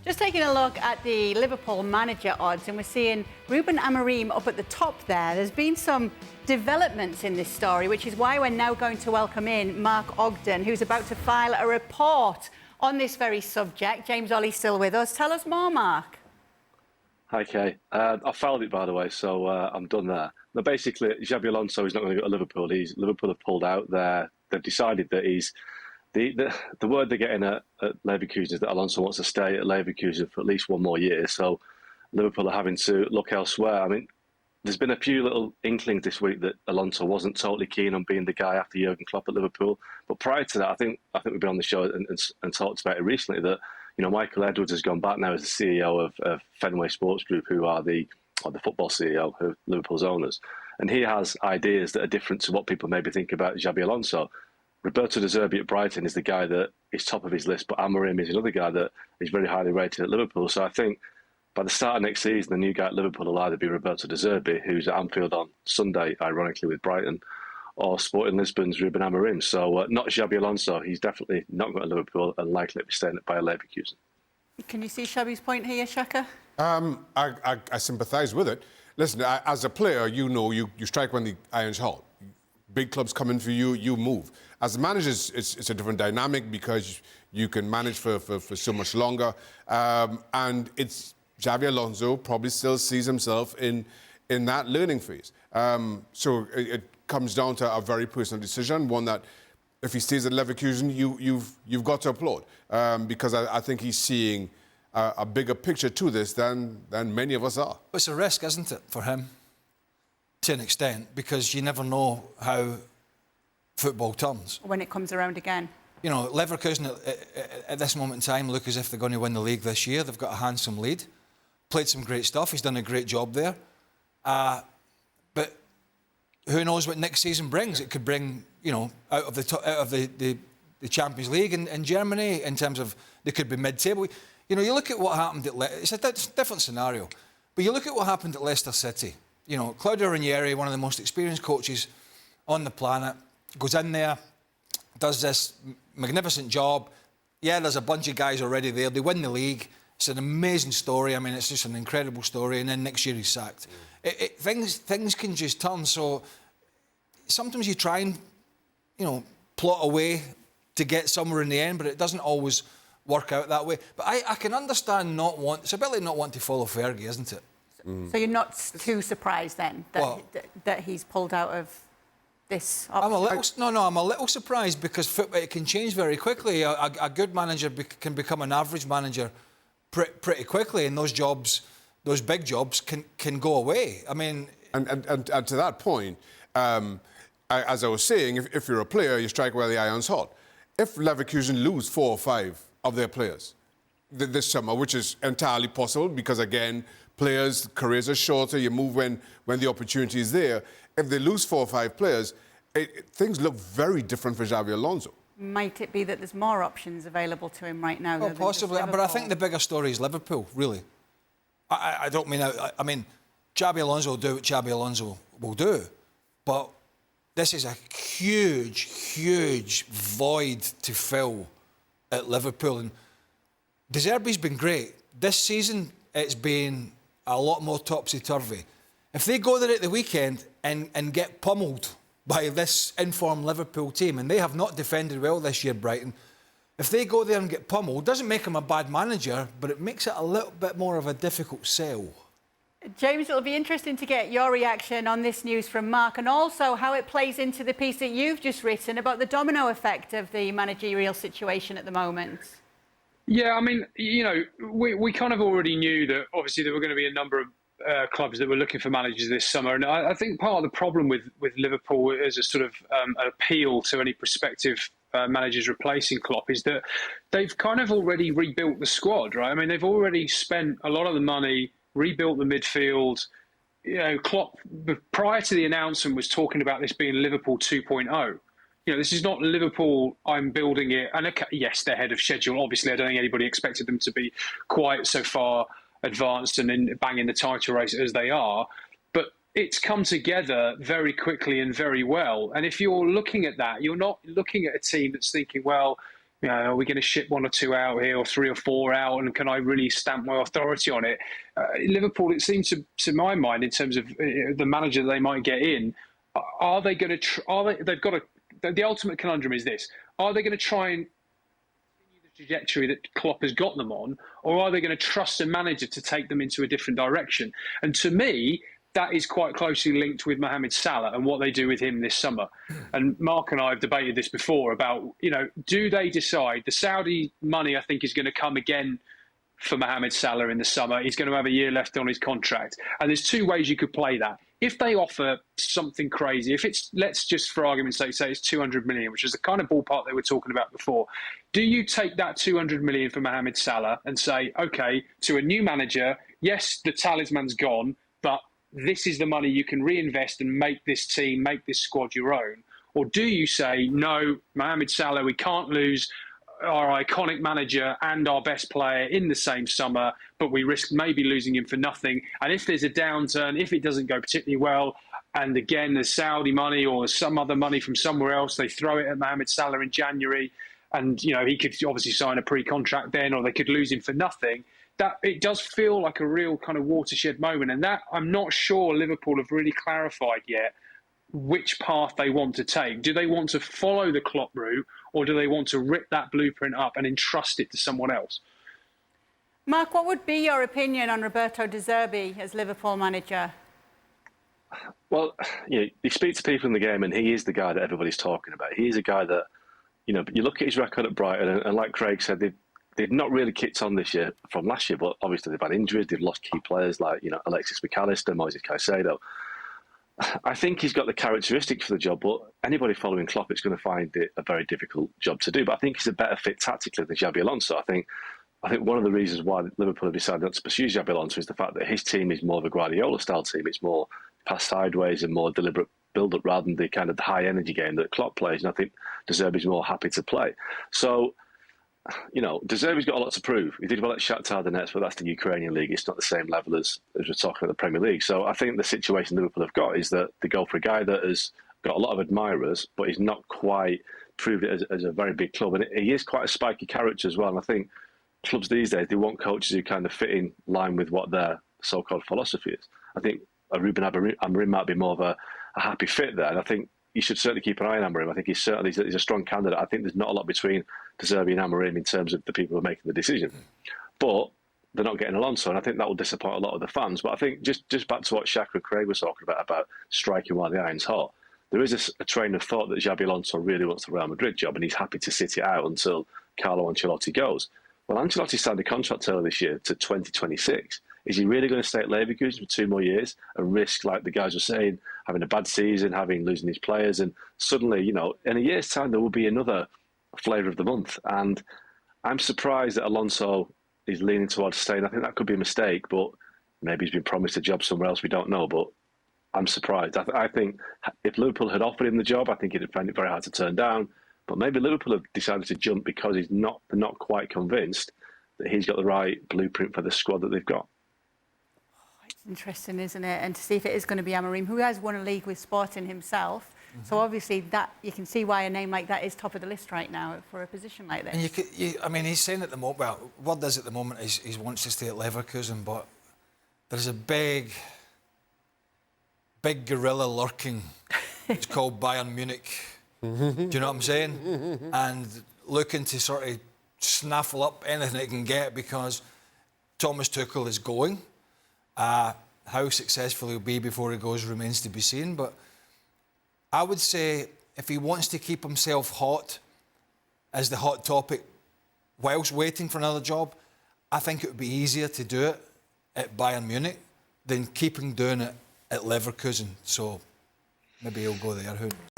Just taking a look at the Liverpool manager odds, and we're seeing Ruben Amorim up at the top there. There's been some developments in this story, which is why we're now going to welcome in Mark Ogden, who's about to file a report on this very subject. James Ollie's still with us. Tell us more, Mark. Hi, Kay. I filed it, by the way, so I'm done there. But basically, Xabi Alonso is not going to go to Liverpool. Liverpool have pulled out there. They've decided that he's... The word they're getting at Leverkusen is that Alonso wants to stay at Leverkusen for at least one more year. So Liverpool are having to look elsewhere. I mean, there's been a few little inklings this week that Alonso wasn't totally keen on being the guy after Jurgen Klopp at Liverpool. But prior to that, I think we've been on the show and talked about it recently that, you know, Michael Edwards has gone back now as the CEO of Fenway Sports Group, who are the football CEO, who are Liverpool's owners. And he has ideas that are different to what people maybe think about Xabi Alonso. Roberto De Zerbi at Brighton is the guy that is top of his list, but Amorim is another guy that is very highly rated at Liverpool. So I think by the start of next season, the new guy at Liverpool will either be Roberto De Zerbi, who's at Anfield on Sunday, ironically, with Brighton, or Sporting Lisbon's Ruben Amorim. So not Xabi Alonso. He's definitely not going to Liverpool and likely to be staying at Bayer Leverkusen. Can you see Xabi's point here, Shaka? I sympathise with it. Listen, as a player, you know you strike when the iron's hot. Big clubs come in for you, you move. As a manager, it's a different dynamic because you can manage for so much longer. And it's Xabi Alonso probably still sees himself in that learning phase. So it comes down to a very personal decision, one that if he stays at Leverkusen, you've got to applaud. Because I think he's seeing a bigger picture to this than many of us are. It's a risk, isn't it, for him? To an extent, because you never know how football turns. When it comes around again. You know, Leverkusen at this moment in time look as if they're going to win the league this year. They've got a handsome lead. Played some great stuff. He's done a great job there. But who knows what next season brings? It could bring, you know, out of the Champions League in Germany in terms of they could be mid-table. You know, you look at what happened at it's a different scenario. But you look at what happened at Leicester City. You know, Claudio Ranieri, one of the most experienced coaches on the planet, goes in there, does this magnificent job. Yeah, there's a bunch of guys already there. They win the league. It's an amazing story. I mean, it's just an incredible story. And then next year he's sacked. Things can just turn. So sometimes you try and, you know, plot a way to get somewhere in the end, but it doesn't always work out that way. But I can understand it's a bit like not wanting to follow Fergie, isn't it? So you're not too surprised then that he's pulled out of this option? I'm a little surprised because football, it can change very quickly. A good manager can become an average manager pretty quickly, and those big jobs can go away. I mean... And to that point, as I was saying, if you're a player, you strike while the iron's hot. If Leverkusen lose 4 or 5 of their players this summer, which is entirely possible because, again, players' careers are shorter, you move when the opportunity is there. If they lose 4 or 5 players, things look very different for Xabi Alonso. Might it be that there's more options available to him right now? Well, possibly, but I think the bigger story is Liverpool, really. I don't mean... I mean, Xabi Alonso will do what Xabi Alonso will do, but this is a huge, huge void to fill at Liverpool. And De Zerbi's been great. This season, it's been a lot more topsy-turvy. If they go there at the weekend and get pummeled by this informed Liverpool team, and they have not defended well this year, Brighton, if they go there and get pummeled, it doesn't make him a bad manager, but it makes it a little bit more of a difficult sell. James, it'll be interesting to get your reaction on this news from Mark, and also how it plays into the piece that you've just written about the domino effect of the managerial situation at the moment. Yeah, I mean, you know, we kind of already knew that obviously there were going to be a number of clubs that were looking for managers this summer. And I think part of the problem with Liverpool as a sort of an appeal to any prospective managers replacing Klopp is that they've kind of already rebuilt the squad, right? I mean, they've already spent a lot of the money, rebuilt the midfield. You know, Klopp, prior to the announcement, was talking about this being Liverpool 2.0. You know, this is not Liverpool, I'm building it. And okay, yes, they're ahead of schedule. Obviously, I don't think anybody expected them to be quite so far advanced and in banging the title race as they are. But it's come together very quickly and very well. And if you're looking at that, you're not looking at a team that's thinking, well, You know, are we going to ship 1 or 2 out here, or 3 or 4 out, and can I really stamp my authority on it? Liverpool, it seems to my mind, in terms of the manager they might get in, are they going to? They've got to. The ultimate conundrum is this: are they going to try and continue the trajectory that Klopp has got them on, or are they going to trust a manager to take them into a different direction? And to me, that is quite closely linked with Mohamed Salah and what they do with him this summer. And Mark and I have debated this before about, do they decide the Saudi money, I think, is going to come again for Mohamed Salah in the summer. He's going to have a year left on his contract. And there's 2 ways you could play that. If they offer something crazy, if it's, let's just for argument's sake, say it's 200 million, which is the kind of ballpark they were talking about before, do you take that 200 million for Mohamed Salah and say, okay, to a new manager, yes, the talisman's gone, but this is the money you can reinvest and make this team, make this squad your own? Or do you say, no, Mohamed Salah, we can't lose our iconic manager and our best player in the same summer, but we risk maybe losing him for nothing. And if there's a downturn, if it doesn't go particularly well, and again, there's Saudi money or some other money from somewhere else, they throw it at Mohamed Salah in January, and he could obviously sign a pre-contract then, or they could lose him for nothing. That it does feel like a real kind of watershed moment, and that I'm not sure Liverpool have really clarified yet which path they want to take. Do they want to follow the Klopp route, or do they want to rip that blueprint up and entrust it to someone else? Mark, what would be your opinion on Roberto De Zerbi as Liverpool manager? Well, you speak to people in the game, and he is the guy that everybody's talking about. He is a guy that, you look at his record at Brighton, and like Craig said, they've not really kicked on this year from last year, but obviously they've had injuries, they've lost key players like, Alexis McAllister, Moises Caicedo. I think he's got the characteristics for the job, but anybody following Klopp is going to find it a very difficult job to do. But I think he's a better fit tactically than Xabi Alonso. I think one of the reasons why Liverpool have decided not to pursue Xabi Alonso is the fact that his team is more of a Guardiola-style team. It's more pass sideways and more deliberate build-up rather than the kind of the high-energy game that Klopp plays. And I think De Zerbi's more happy to play. So, De Zerbi's got a lot to prove. He did well at Shakhtar Donetsk, but that's the Ukrainian league. It's not the same level as we're talking about the Premier League. So I think the situation Liverpool have got is that they go for a guy that has got a lot of admirers, but he's not quite proved it as a very big club. And he is quite a spiky character as well. And I think clubs these days, they want coaches who kind of fit in line with what their so-called philosophy is. I think Ruben Amorim might be more of a happy fit there. And I think you should certainly keep an eye on Amorim. I think he's a strong candidate. I think there's not a lot between De Zerbi and Amorim in terms of the people who are making the decision. But they're not getting Alonso, and I think that will disappoint a lot of the fans. But I think just back to what Shaka and Craig were talking about striking while the iron's hot, there is a train of thought that Xabi Alonso really wants the Real Madrid job, and he's happy to sit it out until Carlo Ancelotti goes. Well, Ancelotti signed a contract earlier this year to 2026. Is he really going to stay at Leverkusen for 2 more years and risk, like the guys were saying, having a bad season, losing his players, and suddenly, in a year's time, there will be another flavour of the month. And I'm surprised that Alonso is leaning towards staying. I think that could be a mistake, but maybe he's been promised a job somewhere else. We don't know, but I'm surprised. I think if Liverpool had offered him the job, I think he'd find it very hard to turn down. But maybe Liverpool have decided to jump because they're not quite convinced that he's got the right blueprint for the squad that they've got. It's interesting, isn't it? And to see if it is going to be Amorim, who has won a league with Sporting himself. Mm-hmm. So obviously that you can see why a name like that is top of the list right now for a position like this. And he's saying at the moment, well, what does at the moment is he wants to stay at Leverkusen, but there's a big gorilla lurking. It's called Bayern Munich. Do you know what I'm saying? And looking to sort of snaffle up anything it can get because Thomas Tuchel is going. How successful he'll be before he goes remains to be seen. But I would say if he wants to keep himself hot as the hot topic whilst waiting for another job, I think it would be easier to do it at Bayern Munich than keeping doing it at Leverkusen. So maybe he'll go there. Who knows?